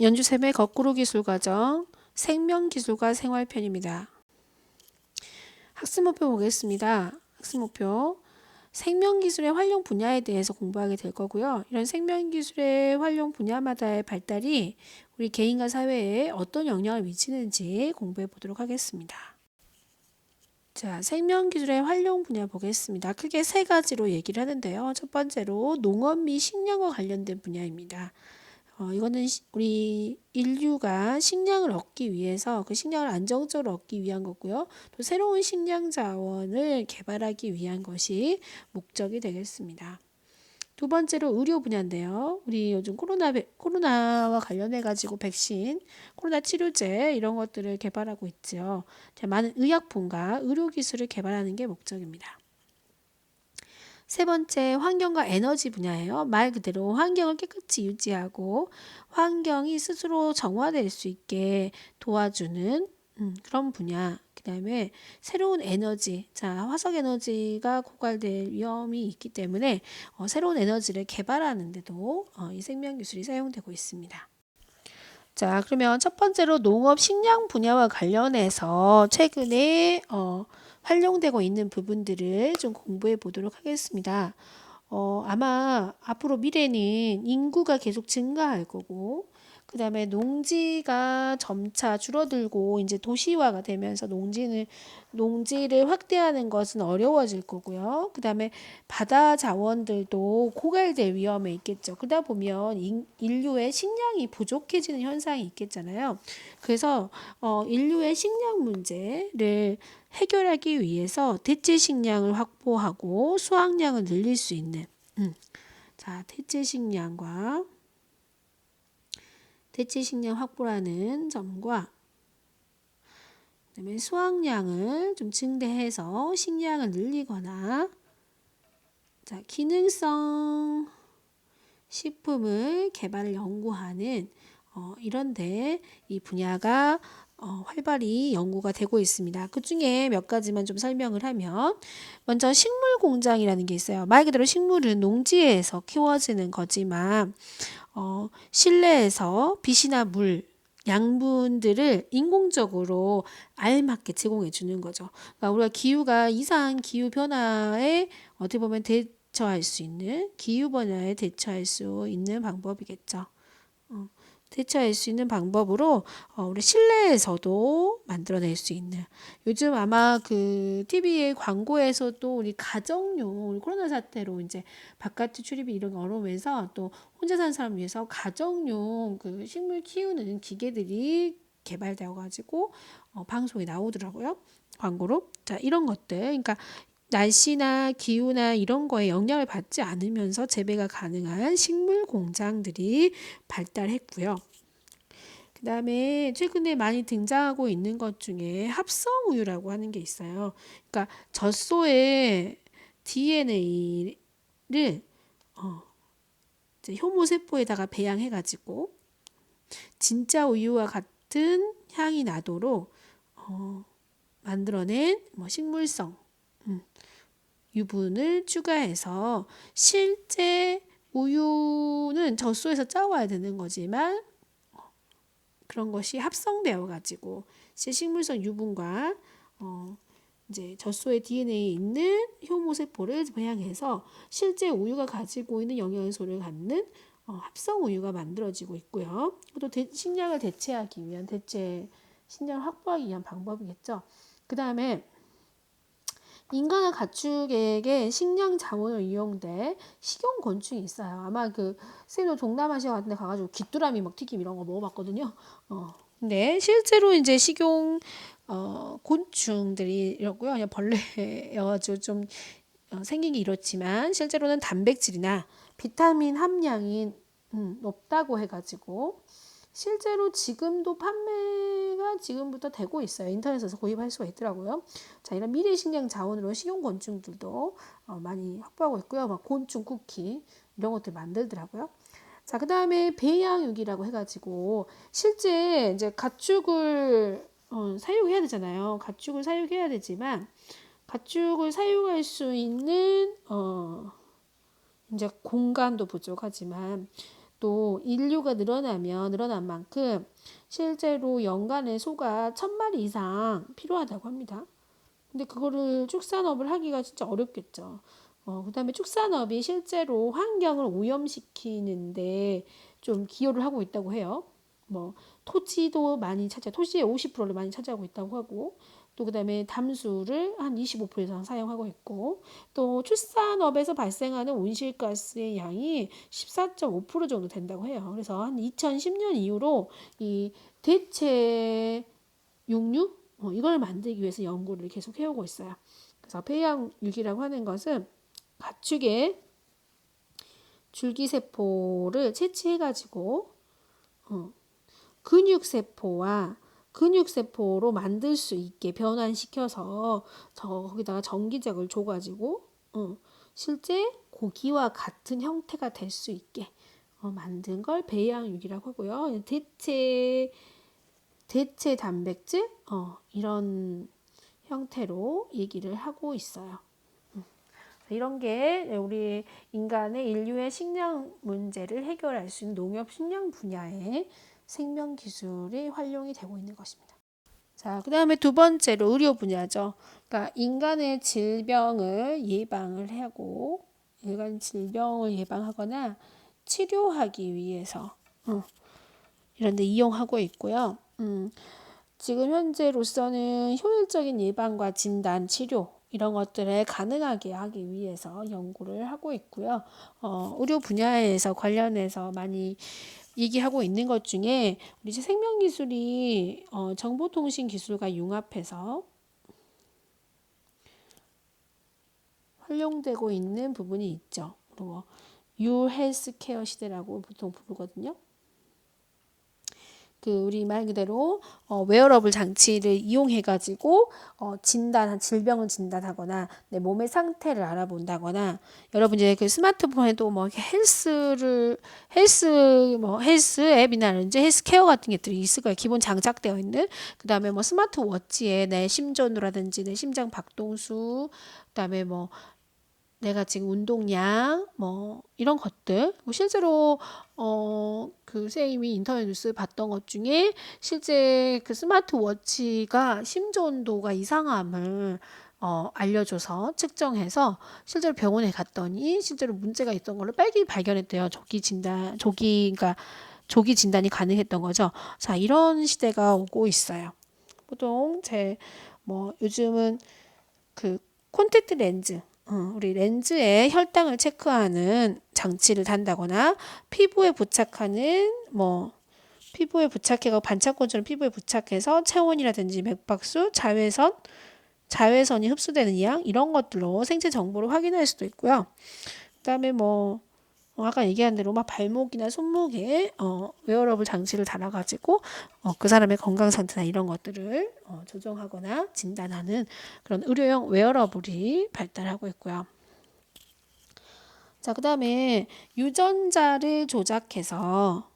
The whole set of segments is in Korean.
연주쌤의 거꾸로 기술 과정 생명기술과 생활편입니다. 학습 목표 보겠습니다. 학습 목표 생명기술의 활용 분야에 대해서 공부하게 될 거고요. 이런 생명기술의 활용 분야마다의 발달이 우리 개인과 사회에 어떤 영향을 미치는지 공부해 보도록 하겠습니다. 자, 생명기술의 활용 분야 보겠습니다. 크게 세 가지로 얘기를 하는데요. 첫 번째로 농업 및 식량과 관련된 분야입니다. 이거는 우리 인류가 식량을 얻기 위해서 그 식량을 안정적으로 얻기 위한 거고요. 또 새로운 식량 자원을 개발하기 위한 것이 목적이 되겠습니다. 두 번째로 의료 분야인데요. 우리 요즘 코로나와 관련해 가지고 백신, 코로나 치료제 이런 것들을 개발하고 있죠. 많은 의약품과 의료 기술을 개발하는 게 목적입니다. 세 번째, 환경과 에너지 분야예요. 말 그대로 환경을 깨끗이 유지하고 환경이 스스로 정화될 수 있게 도와주는 그런 분야. 그 다음에 새로운 에너지, 자, 화석 에너지가 고갈될 위험이 있기 때문에 새로운 에너지를 개발하는데도 이 생명기술이 사용되고 있습니다. 자, 그러면 첫 번째로 농업 식량 분야와 관련해서 최근에 활용되고 있는 부분들을 좀 공부해 보도록 하겠습니다. 아마 앞으로 미래는 인구가 계속 증가할 거고, 그 다음에 농지가 점차 줄어들고, 이제 도시화가 되면서 농지를 확대하는 것은 어려워질 거고요. 그 다음에 바다 자원들도 고갈될 위험에 있겠죠. 그러다 보면 인류의 식량이 부족해지는 현상이 있겠잖아요. 그래서 인류의 식량 문제를 해결하기 위해서 대체 식량을 확보하고 수확량을 늘릴 수 있는 자, 대체 식량 확보라는 점과 그다음에 수확량을 좀 증대해서 식량을 늘리거나 자, 기능성 식품을 개발 연구하는 이런데 이 분야가 활발히 연구가 되고 있습니다. 그 중에 몇 가지만 좀 설명을 하면 먼저 식물 공장이라는 게 있어요. 말 그대로 식물은 농지에서 키워지는 거지만 실내에서 빛이나 물 양분들을 인공적으로 알맞게 제공해 주는 거죠. 그러니까 우리가 기후가 이상한 기후 변화에 어떻게 보면 대처할 수 있는 기후 변화에 대처할 수 있는 방법이겠죠. 대처할 수 있는 방법으로 우리 실내에서도 만들어낼 수 있는 요즘 아마 그 TV의 광고에서도 우리 가정용 우리 코로나 사태로 이제 바깥에 출입이 이런 게 어려우면서 또 혼자 사는 사람 위해서 가정용 그 식물 키우는 기계들이 개발되어 가지고 방송에 나오더라고요. 광고로. 자, 이런 것들. 그러니까 날씨나 기후나 이런 거에 영향을 받지 않으면서 재배가 가능한 식물 공장들이 발달했고요. 그 다음에 최근에 많이 등장하고 있는 것 중에 합성 우유라고 하는 게 있어요. 그러니까 젖소의 DNA를 이제 효모세포에다가 배양해가지고 진짜 우유와 같은 향이 나도록 만들어낸 식물성 유분을 추가해서 실제 우유는 젖소에서 짜와야 되는 거지만 그런 것이 합성되어 가지고 식물성 유분과 이제 젖소의 DNA에 있는 효모세포를 배양해서 실제 우유가 가지고 있는 영양소를 갖는 합성 우유가 만들어지고 있고요. 또 식량을 대체하기 위한 식량을 확보하기 위한 방법이겠죠. 그 다음에 인간과 가축에게 식량 자원을 이용돼 식용곤충이 있어요. 아마 그 쌤도 동남아시아 같은 데 가가지고 귀뚜라미 막 튀김 이런 거 먹어봤거든요. 근데 실제로 이제 곤충들이라고요. 그냥 벌레여가지고 좀 생긴 게 이렇지만 실제로는 단백질이나 비타민 함량이 높다고 해가지고 실제로 지금도 판매가 지금부터 되고 있어요. 인터넷에서 구입할 수가 있더라고요. 자, 이런 미래 식량 자원으로 식용곤충들도 많이 확보하고 있고요. 막 곤충 쿠키 이런 것들 만들더라고요. 자, 그 다음에 배양육이라고 해가지고 실제 이제 가축을 사육해야 되잖아요. 가축을 사육해야 되지만 가축을 사육할 수 있는 이제 공간도 부족하지만 또 인류가 늘어난 만큼 실제로 연간에 소가 1000마리 이상 필요하다고 합니다. 근데 그거를 축산업을 하기가 진짜 어렵겠죠. 그다음에 축산업이 실제로 환경을 오염시키는데 좀 기여를 하고 있다고 해요. 뭐 토지도 많이 토지의 50%를 많이 차지하고 있다고 하고, 또 그다음에 담수를 한 25% 이상 사용하고 있고, 또 출산업에서 발생하는 온실가스의 양이 14.5% 정도 된다고 해요. 그래서 한 2010년 이후로 이 대체 육류 이걸 만들기 위해서 연구를 계속 해오고 있어요. 그래서 폐양육이라고 하는 것은 가축의 줄기세포를 채취해가지고 근육세포와 근육세포로 만들 수 있게 변환시켜서 거기다가 전기장을 줘가지고 실제 고기와 같은 형태가 될 수 있게 만든 걸 배양육이라고 하고요. 대체 단백질 이런 형태로 얘기를 하고 있어요. 이런 게 우리 인류의 식량 문제를 해결할 수 있는 농업 식량 분야의 생명 기술이 활용이 되고 있는 것입니다. 자, 그 다음에 두 번째로 의료 분야죠. 그러니까 인간의 질병을 예방하고 인간 질병을 예방하거나 치료하기 위해서 이런 데 이용하고 있고요. 지금 현재로서는 효율적인 예방과 진단, 치료 이런 것들을 가능하게 하기 위해서 연구를 하고 있고요. 의료 분야에서 관련해서 많이 얘기하고 있는 것 중에 우리 이제 생명기술이 정보통신 기술과 융합해서 활용되고 있는 부분이 있죠. 그리고 뉴 헬스케어 시대라고 보통 부르거든요. 우리 말 그대로 웨어러블 장치를 이용해 가지고 질병을 진단하거나 내 몸의 상태를 알아본다거나, 여러분 이제 그 스마트폰에도 뭐 헬스 앱이나 헬스케어 같은 것들이 있을 거예요. 기본 장착되어 있는. 그다음에 뭐 스마트워치에 내 심전도라든지 내 심장 박동수, 그다음에 뭐 내가 지금 운동량 이런 것들, 실제로 그 쌤이 인터넷 뉴스 봤던 것 중에 실제 그 스마트워치가 심전도가 이상함을 알려줘서 측정해서 실제로 병원에 갔더니 실제로 문제가 있던 걸로 빨리 발견했대요. 그러니까 조기 진단이 가능했던 거죠. 자, 이런 시대가 오고 있어요. 보통 요즘은 그 콘택트 렌즈, 우리 렌즈에 혈당을 체크하는 장치를 단다거나 피부에 부착해서 반창고처럼 피부에 부착해서 체온이라든지 맥박수, 자외선이 흡수되는 양 이런 것들로 생체 정보를 확인할 수도 있고요. 그다음에 아까 얘기한 대로 발목이나 손목에 웨어러블 장치를 달아가지고 그 사람의 건강 상태나 이런 것들을 조정하거나 진단하는 그런 의료용 웨어러블이 발달하고 있고요. 자, 그 다음에 유전자를 조작해서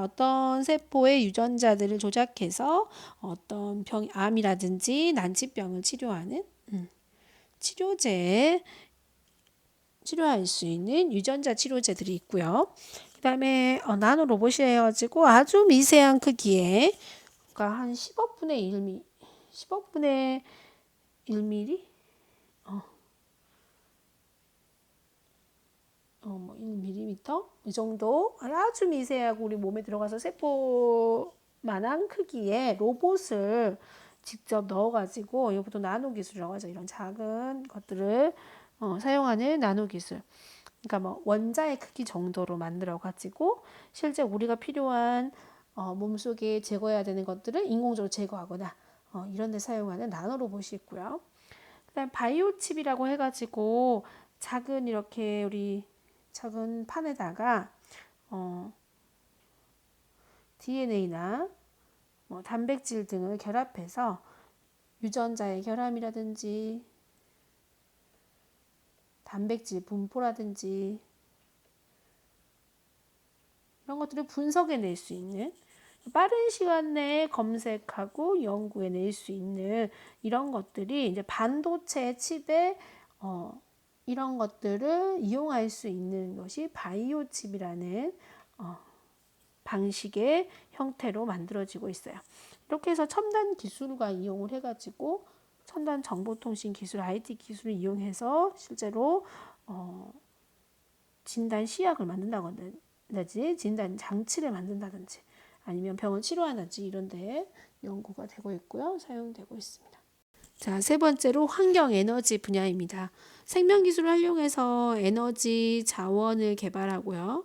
어떤 세포의 유전자들을 조작해서 어떤 암이라든지 난치병을 치료할 수 있는 유전자 치료제들이 있고요. 그 다음에 나노 로봇이 해가지고 아주 미세한 크기에, 그러니까 한 10억 분의 1mm? 1mm? 이 정도 아주 미세하고 우리 몸에 들어가서 세포만한 크기의 로봇을 직접 넣어가지고, 이것도 나노 기술이라고 하죠. 이런 작은 것들을 사용하는 나노 기술. 그러니까 원자의 크기 정도로 만들어가지고 실제 우리가 필요한 몸속에 제거해야 되는 것들을 인공적으로 제거하거나 이런 데 사용하는 나노 로봇이 있고요. 그다음 바이오 칩이라고 해가지고 이렇게 우리 작은 판에다가 DNA나 단백질 등을 결합해서 유전자의 결함이라든지 단백질 분포라든지 이런 것들을 분석해낼 수 있는, 빠른 시간 내에 검색하고 연구해낼 수 있는 이런 것들이 이제 반도체 칩에 이런 것들을 이용할 수 있는 것이 바이오 칩이라는 방식의 형태로 만들어지고 있어요. 이렇게 해서 첨단 기술과 이용을 해가지고 첨단 정보통신 기술, IT 기술을 이용해서 실제로 진단 시약을 만든다든지 진단 장치를 만든다든지 아니면 병원 치료하든지 이런 데 연구가 되고 있고요. 사용되고 있습니다. 자, 세 번째로 환경 에너지 분야입니다. 생명 기술을 활용해서 에너지 자원을 개발하고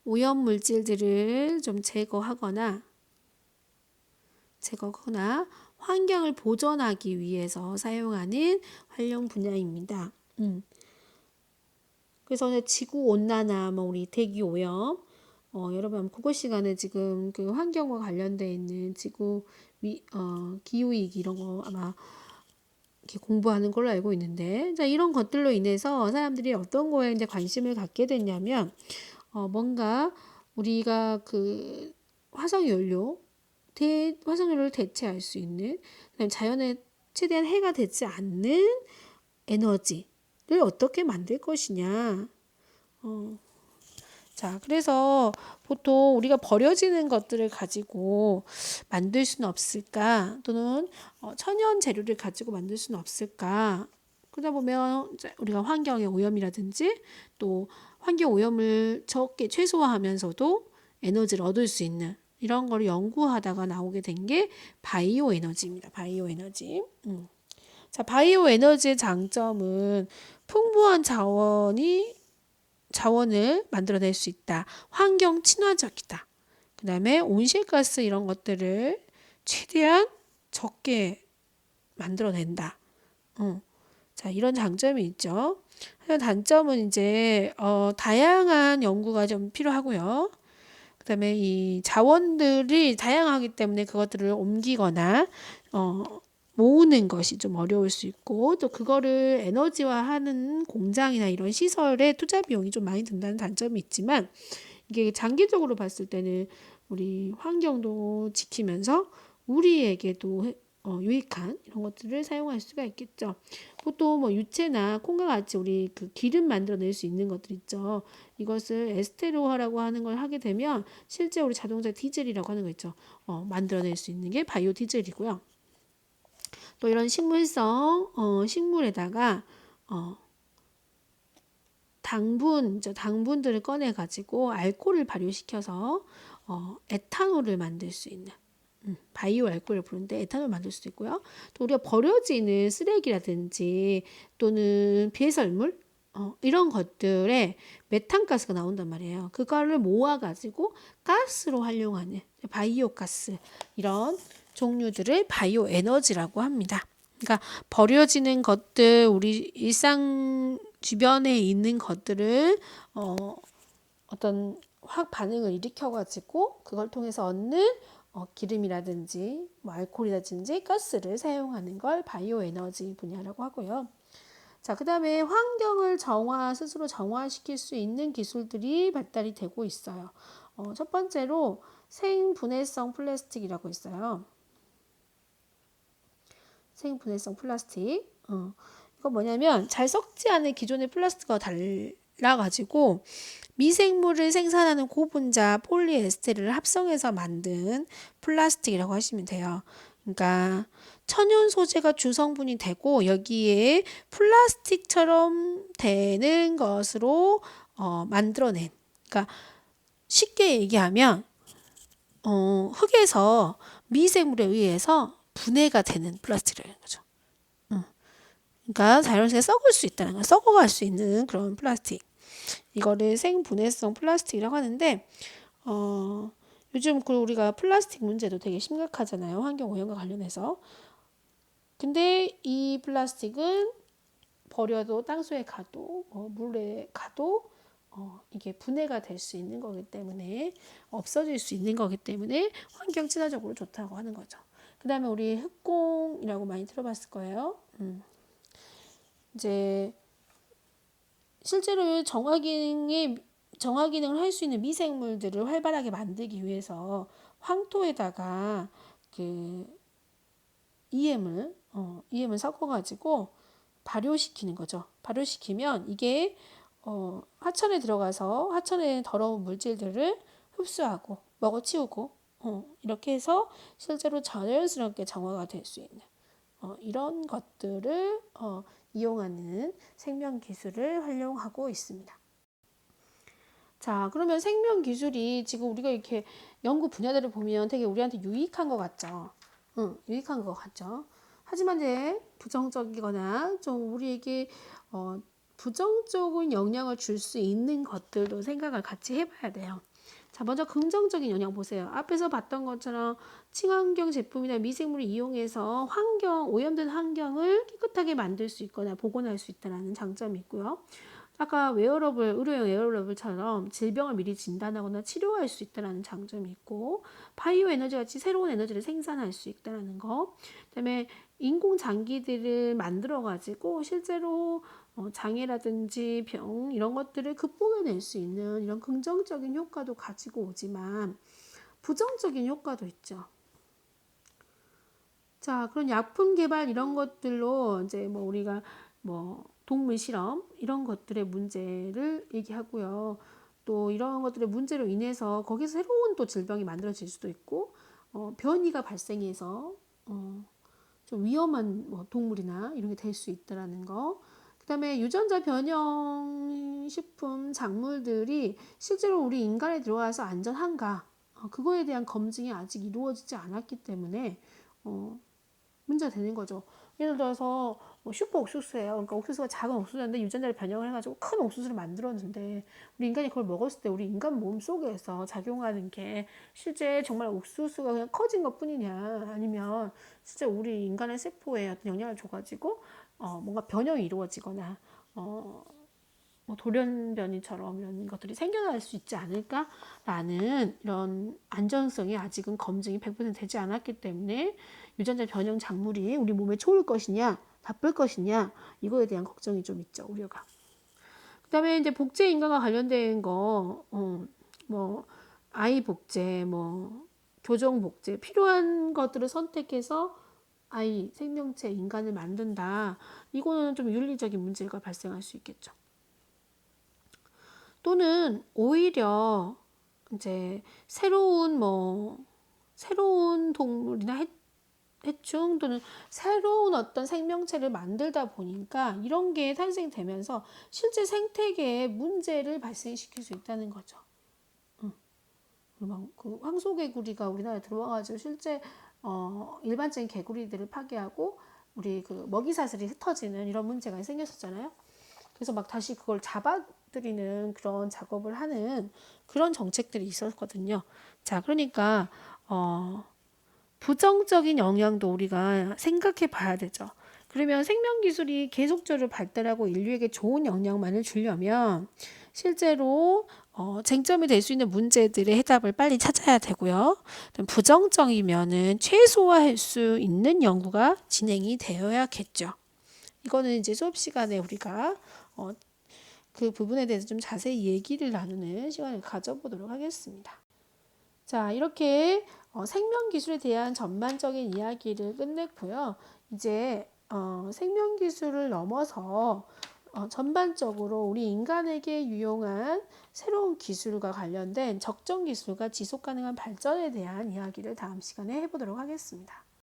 오염 물질들을 좀 제거하거나 환경을 보존하기 위해서 사용하는 활용 분야입니다. 그래서 지구 온난화, 우리 대기 오염, 여러분 국어 시간에 지금 그 환경과 관련되어 있는 지구 기후위기 이런 거 아마 이렇게 공부하는 걸로 알고 있는데, 자, 이런 것들로 인해서 사람들이 어떤 거에 이제 관심을 갖게 됐냐면, 뭔가 우리가 그 화석연료를 대체할 수 있는, 자연에 최대한 해가 되지 않는 에너지를 어떻게 만들 것이냐. 자, 그래서 보통 우리가 버려지는 것들을 가지고 만들 수는 없을까? 또는 천연 재료를 가지고 만들 수는 없을까? 그러다 보면 우리가 환경의 오염이라든지 또 환경 오염을 적게 최소화하면서도 에너지를 얻을 수 있는 이런 걸 연구하다가 나오게 된 게 바이오 에너지입니다. 바이오 에너지. 자, 바이오 에너지의 장점은 풍부한 자원을 만들어낼 수 있다. 환경 친화적이다. 그 다음에 온실가스 이런 것들을 최대한 적게 만들어낸다. 자, 이런 장점이 있죠. 단점은 이제 다양한 연구가 좀 필요하고요. 그 다음에 이 자원들이 다양하기 때문에 그것들을 옮기거나 모으는 것이 좀 어려울 수 있고, 또 그거를 에너지화하는 공장이나 이런 시설에 투자 비용이 좀 많이 든다는 단점이 있지만, 이게 장기적으로 봤을 때는 우리 환경도 지키면서 우리에게도 유익한 이런 것들을 사용할 수가 있겠죠. 보통 유채나 콩과 같이 우리 그 기름 만들어낼 수 있는 것들 있죠. 이것을 에스테로화라고 하는 걸 하게 되면 실제 우리 자동차 디젤이라고 하는 거 있죠. 만들어낼 수 있는 게 바이오 디젤이고요. 또 이런 식물성 식물에다가 당분들을 꺼내 가지고 알코올을 발효시켜서 에탄올을 만들 수 있는 바이오 알코올을 부르는데 에탄올 만들 수도 있고요. 또 우리가 버려지는 쓰레기라든지 또는 배설물 이런 것들에 메탄가스가 나온단 말이에요. 그거를 모아가지고 가스로 활용하는 바이오 가스 이런 종류들을 바이오 에너지라고 합니다. 그러니까 버려지는 것들, 우리 일상 주변에 있는 것들을 어떤 화학 반응을 일으켜가지고 그걸 통해서 얻는 기름이라든지 알코올이라든지 가스를 사용하는 걸 바이오 에너지 분야라고 하고요. 자, 그 다음에 환경을 스스로 정화시킬 수 있는 기술들이 발달이 되고 있어요. 첫 번째로 생분해성 플라스틱이라고 있어요. 생분해성 플라스틱. 이거 뭐냐면 잘 썩지 않은 기존의 플라스틱과 달라가지고 미생물을 생산하는 고분자 폴리에스테르를 합성해서 만든 플라스틱이라고 하시면 돼요. 그러니까 천연 소재가 주성분이 되고 여기에 플라스틱처럼 되는 것으로 만들어낸. 그러니까 쉽게 얘기하면 흙에서 미생물에 의해서 분해가 되는 플라스틱이라는 거죠. 그러니까 자연스레 썩을 수 있다는 거, 썩어갈 수 있는 그런 플라스틱. 이거를 생분해성 플라스틱이라고 하는데, 요즘 우리가 플라스틱 문제도 되게 심각하잖아요. 환경 오염과 관련해서. 근데 이 플라스틱은 버려도 땅속에 가도 물에 가도 이게 분해가 될 수 있는 거기 때문에 없어질 수 있는 거기 때문에 환경 친화적으로 좋다고 하는 거죠. 그 다음에 우리 흑공이라고 많이 들어봤을 거예요. 이제 실제로 정화 기능을 할 수 있는 미생물들을 활발하게 만들기 위해서 황토에다가 EM을 섞어가지고 발효시키는 거죠. 발효시키면 이게 하천에 들어가서 하천의 더러운 물질들을 흡수하고 먹어치우고 이렇게 해서 실제로 자연스럽게 정화가 될 수 있는 이런 것들을 이용하는 생명 기술을 활용하고 있습니다. 자, 그러면 생명 기술이 지금 우리가 이렇게 연구 분야들을 보면 되게 우리한테 유익한 것 같죠. 유익한 것 같죠. 하지만 이제 부정적이거나 좀 우리에게 부정적인 영향을 줄 수 있는 것들도 생각을 같이 해봐야 돼요. 자, 먼저 긍정적인 영향 보세요. 앞에서 봤던 것처럼 친환경 제품이나 미생물을 이용해서 오염된 환경을 깨끗하게 만들 수 있거나 복원할 수 있다는 장점이 있고요. 아까 의료용 웨어러블처럼 질병을 미리 진단하거나 치료할 수 있다는 장점이 있고, 바이오 에너지 같이 새로운 에너지를 생산할 수 있다는 거. 그다음에 인공 장기들을 만들어 가지고 실제로 장애라든지 병 이런 것들을 극복해낼 수 있는 이런 긍정적인 효과도 가지고 오지만 부정적인 효과도 있죠. 자, 그런 약품 개발 이런 것들로 이제 뭐 우리가 뭐 동물 실험 이런 것들의 문제를 얘기하고요. 또 이런 것들의 문제로 인해서 거기서 새로운 또 질병이 만들어질 수도 있고 변이가 발생해서 좀 위험한 뭐 동물이나 이런 게 될 수 있다라는 거. 그다음에 유전자 변형 식품 작물들이 실제로 우리 인간에 들어와서 안전한가? 그거에 대한 검증이 아직 이루어지지 않았기 때문에 문제가 되는 거죠. 예를 들어서 뭐 슈퍼 옥수수예요. 그러니까 옥수수가 작은 옥수수인데 유전자를 변형을 해가지고 큰 옥수수를 만들었는데 우리 인간이 그걸 먹었을 때 우리 인간 몸 속에서 작용하는 게 실제 정말 옥수수가 그냥 커진 것 뿐이냐 아니면 실제 우리 인간의 세포에 어떤 영향을 줘가지고 뭔가 변형이 이루어지거나 뭐 돌연변이처럼 이런 것들이 생겨날 수 있지 않을까라는 이런 안전성이 아직은 검증이 100% 되지 않았기 때문에 유전자 변형 작물이 우리 몸에 좋을 것이냐 나쁠 것이냐 이거에 대한 걱정이 좀 있죠. 우려가. 그다음에 이제 복제 인간과 관련된 거 뭐 아이 복제 뭐 교정 복제 필요한 것들을 선택해서 아이 생명체 인간을 만든다. 이거는 좀 윤리적인 문제가 발생할 수 있겠죠. 또는 오히려 이제 새로운 동물이나 해충 또는 새로운 어떤 생명체를 만들다 보니까 이런 게 탄생되면서 실제 생태계에 문제를 발생시킬 수 있다는 거죠. 그 황소개구리가 우리나라에 들어와가지고 실제 일반적인 개구리들을 파괴하고 우리 그 먹이사슬이 흩어지는 이런 문제가 생겼었잖아요. 그래서 막 다시 그걸 잡아들이는 그런 작업을 하는 그런 정책들이 있었거든요. 자, 그러니까 부정적인 영향도 우리가 생각해 봐야 되죠. 그러면 생명기술이 계속적으로 발달하고 인류에게 좋은 영향만을 주려면 실제로 쟁점이 될 수 있는 문제들의 해답을 빨리 찾아야 되고요. 부정적이면은 최소화할 수 있는 연구가 진행이 되어야겠죠. 이거는 이제 수업 시간에 우리가 그 부분에 대해서 좀 자세히 얘기를 나누는 시간을 가져보도록 하겠습니다. 자, 이렇게 생명기술에 대한 전반적인 이야기를 끝냈고요. 이제 생명기술을 넘어서 전반적으로 우리 인간에게 유용한 새로운 기술과 관련된 적정 기술과 지속 가능한 발전에 대한 이야기를 다음 시간에 해보도록 하겠습니다.